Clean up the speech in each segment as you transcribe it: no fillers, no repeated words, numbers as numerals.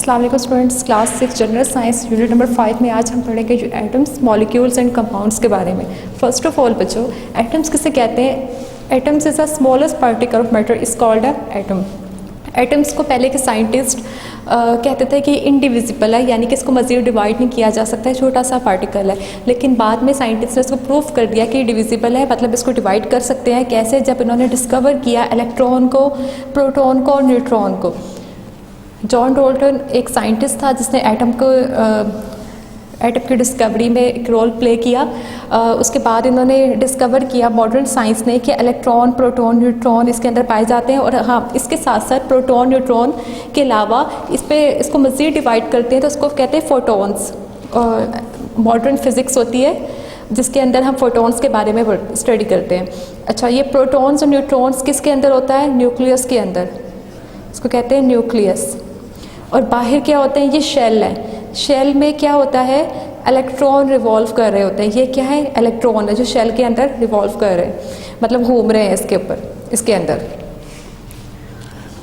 अस्सलाम वालेकुम students, class 6 general science unit number 5 में आज हम पढ़ेंगे जो एटम्स, मॉलिक्यूल्स एंड कंपाउंड्स के बारे में। फर्स्ट ऑफ ऑल बच्चों, एटम्स किसे कहते हैं? Atoms is the smallest particle of matter is called a atom. Atoms को पहले के साइंटिस्ट कहते थे कि इनडिविजिबल है, यानी कि इसको मज़ीद डिवाइड नहीं किया जा सकता है, छोटा सा पार्टिकल है। लेकिन बाद में साइंटिस्ट ने इसको प्रूव कर दिया कि डिविजिबल है, मतलब इसको डिवाइड कर सकते हैं। कैसे? जब इन्होंने डिस्कवर किया इलेक्ट्रॉन को, प्रोटॉन को और न्यूट्रॉन को। जॉन डॉल्टन एक साइंटिस्ट था जिसने एटम की डिस्कवरी में एक रोल प्ले किया। उसके बाद इन्होंने डिस्कवर किया मॉडर्न साइंस ने कि इलेक्ट्रॉन, प्रोटॉन, न्यूट्रॉन इसके अंदर पाए जाते हैं। और हाँ, इसके साथ साथ प्रोटॉन, न्यूट्रॉन के अलावा इसको मज़ीद डिवाइड करते हैं, तो उसको कहते हैं फोटॉन्स। मॉडर्न फिज़िक्स होती है जिसके अंदर हम फोटॉन्स के बारे में स्टडी करते हैं। अच्छा, ये प्रोटॉन्स और न्यूट्रॉन्स किसके अंदर होता है? न्यूक्लियस के अंदर, इसको कहते हैं न्यूक्लियस। और बाहर क्या होते हैं? ये शेल है। शेल में क्या होता है? इलेक्ट्रॉन रिवॉल्व कर रहे होते हैं। ये क्या है? इलेक्ट्रॉन है जो शेल के अंदर रिवॉल्व कर रहे हैं, मतलब घूम रहे हैं इसके ऊपर, इसके अंदर।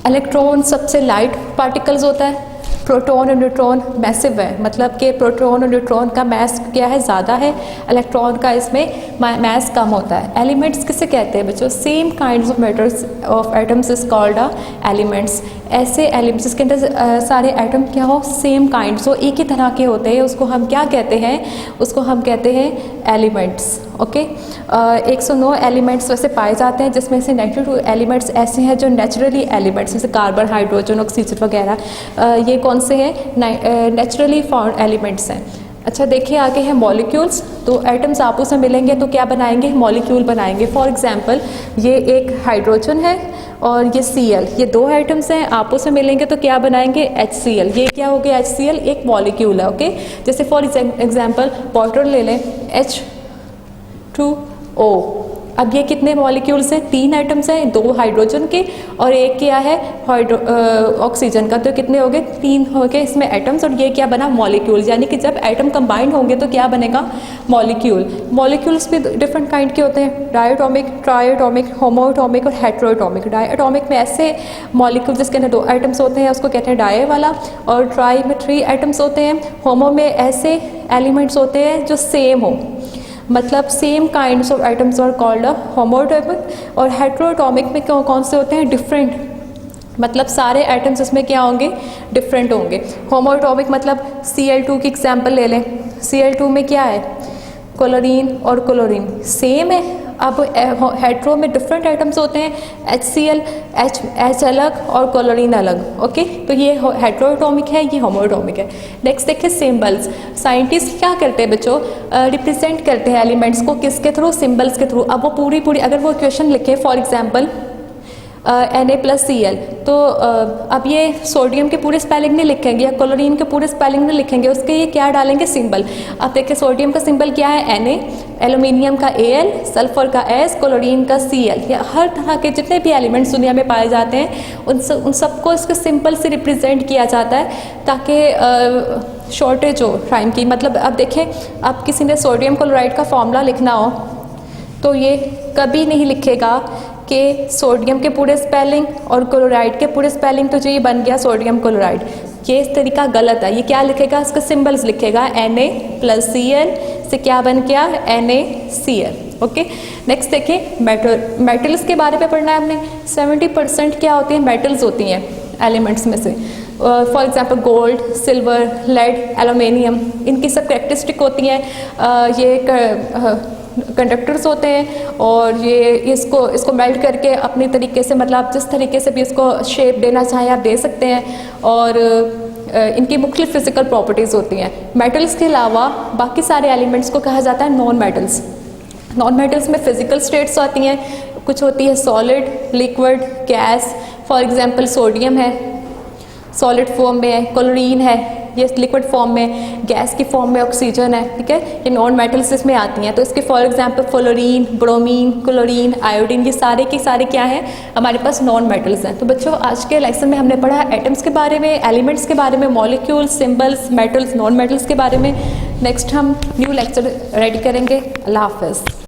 इलेक्ट्रॉन सबसे लाइट पार्टिकल्स होता है। प्रोटॉन और न्यूट्रॉन मैसिव है, मतलब कि प्रोटॉन और न्यूट्रॉन का मैस क्या है? ज़्यादा है। इलेक्ट्रॉन का इसमें मैस कम होता है। एलिमेंट्स किसे कहते हैं बच्चों? Same kinds of matters of atoms is called a elements. ऐसे एलिमेंट्स जिसके अंदर सारे एटम क्या हो? सेम काइंड्स हो, एक ही तरह के होते हैं, उसको हम क्या कहते हैं? उसको हम कहते हैं एलिमेंट्स। ओके, 109 एलिमेंट्स वैसे पाए जाते हैं, जिसमें से 92 एलिमेंट्स ऐसे हैं जो नेचुरली एलिमेंट्स, जैसे कार्बन, हाइड्रोजन, ऑक्सीजन वगैरह। ये कौन से हैं? नेचुरली फाउंड एलिमेंट्स हैं। अच्छा, देखिए आगे है मॉलिक्यूल्स। तो एटम्स आपस में मिलेंगे तो क्या बनाएंगे? मॉलिक्यूल बनाएंगे। फॉर एग्जांपल, ये एक हाइड्रोजन है और ये Cl, ये दो एटम्स हैं, आपस में मिलेंगे तो क्या बनाएंगे? HCl। ये क्या हो गया? HCl एक मॉलिक्यूल है। ओके, जैसे फॉर एग्जांपल वाटर ले लें, H2O। अब ये कितने मॉलिक्यूल्स हैं? 3 एटम्स हैं, 2 हाइड्रोजन के और एक क्या है? ऑक्सीजन का। तो कितने हो गए? 3 हो गए इसमें एटम्स, और ये क्या बना? मॉलिक्यूल्स। यानी कि जब एटम कंबाइंड होंगे तो क्या बनेगा? मॉलिक्यूल। मॉलिक्यूल्स भी डिफरेंट काइंड के होते हैं, डायटोमिक, ट्राइएटोमिक, होमोएटोमिक और हेटेरोएटोमिक। डायटोमिक में ऐसे मॉलिक्यूल जिसके अंदर 2 एटम्स होते हैं, उसको कहते हैं डाई वाला। और ट्राई में 3 एटम्स होते हैं। होमो में ऐसे एलिमेंट्स होते हैं जो सेम हो, मतलब same kinds of atoms are called a homoatomic. और हेटेरोएटोमिक में कौन से होते हैं? डिफरेंट, मतलब सारे एटम्स इसमें क्या होंगे? डिफरेंट होंगे। होमोएटोमिक मतलब Cl2 की एग्जांपल ले लें। Cl2 में क्या है? क्लोरीन और क्लोरीन सेम है। अब हेट्रो में डिफरेंट एटम्स होते हैं, HCl, H अलग और क्लोरीन अलग। ओके, तो ये हेटेरोएटोमिक है, ये होमोएटोमिक है। नेक्स्ट देखिए सिंबल्स। साइंटिस्ट क्या करते हैं बच्चों? रिप्रेजेंट करते हैं एलिमेंट्स को किसके थ्रू? सिंबल्स के थ्रू। अब वो पूरी अगर वो इक्वेशन लिखे, फॉर एग्जांपल Na+Cl, तो अब ये सोडियम के पूरे स्पेलिंग नहीं लिखेंगे या क्लोरीन के पूरे स्पेलिंग नहीं लिखेंगे, उसके ये क्या डालेंगे? सिंबल। अब देखिए सोडियम का सिंबल क्या है? Na, एल्यूमिनियम का Al, सल्फर का S, क्लोरीन का Cl। या हर तरह के जितने भी एलिमेंट्स दुनिया में पाए जाते हैं उन सबको इसके सिंबल से रिप्रेजेंट किया जाता है, ताकि शॉर्टेज हो टाइम की। मतलब अब देखें, अब किसी ने सोडियम क्लोराइड का फॉर्मूला लिखना हो तो ये कभी नहीं लिखेगा कि सोडियम के पूरे स्पेलिंग और क्लोराइड के पूरे स्पेलिंग, तो जो ये बन गया सोडियम क्लोराइड, ये इस तरीका गलत है। ये क्या लिखेगा? इसका सिंबल्स लिखेगा। Na+Cl से क्या बन गया? NaCl। ओके, नेक्स्ट देखिए मेटल्स के बारे में पढ़ना है हमने। 70% क्या होती हैं? मेटल्स होती हैं एलिमेंट्स में से। For example gold, silver, lead, aluminium, इनकी सब कैरेक्टरिस्टिक होती हैं। ये कंडक्टर्स होते हैं और ये इसको मेल्ट करके अपने तरीके से, मतलब आप जिस तरीके से भी इसको शेप देना चाहें आप दे सकते हैं। और इनकी मुख्तलिफ फिजिकल प्रॉपर्टीज़ होती हैं। मेटल्स के अलावा बाकी सारे एलिमेंट्स को कहा जाता है नॉन मेटल्स। नॉन मेटल्स में फिजिकल स्टेट्स आती हैं, कुछ होती है solid, liquid, gas. For example sodium है, सॉलिड फॉर्म में है। क्लोरीन है, ये लिक्विड फॉर्म में। गैस की फॉर्म में ऑक्सीजन है। ठीक है, ये नॉन मेटल्स इसमें आती हैं। तो इसके for example fluorine, bromine, chlorine, iodine, ये सारे के सारे क्या हैं? हमारे पास नॉन मेटल्स हैं। तो बच्चों, आज के लेक्चर में हमने पढ़ा एटम्स के बारे में, एलिमेंट्स के बारे में, molecules, symbols, metals, non metals के बारे में। नेक्स्ट हम न्यू लेक्चर रेडी करेंगे। अल्लाह हाफ़िज़।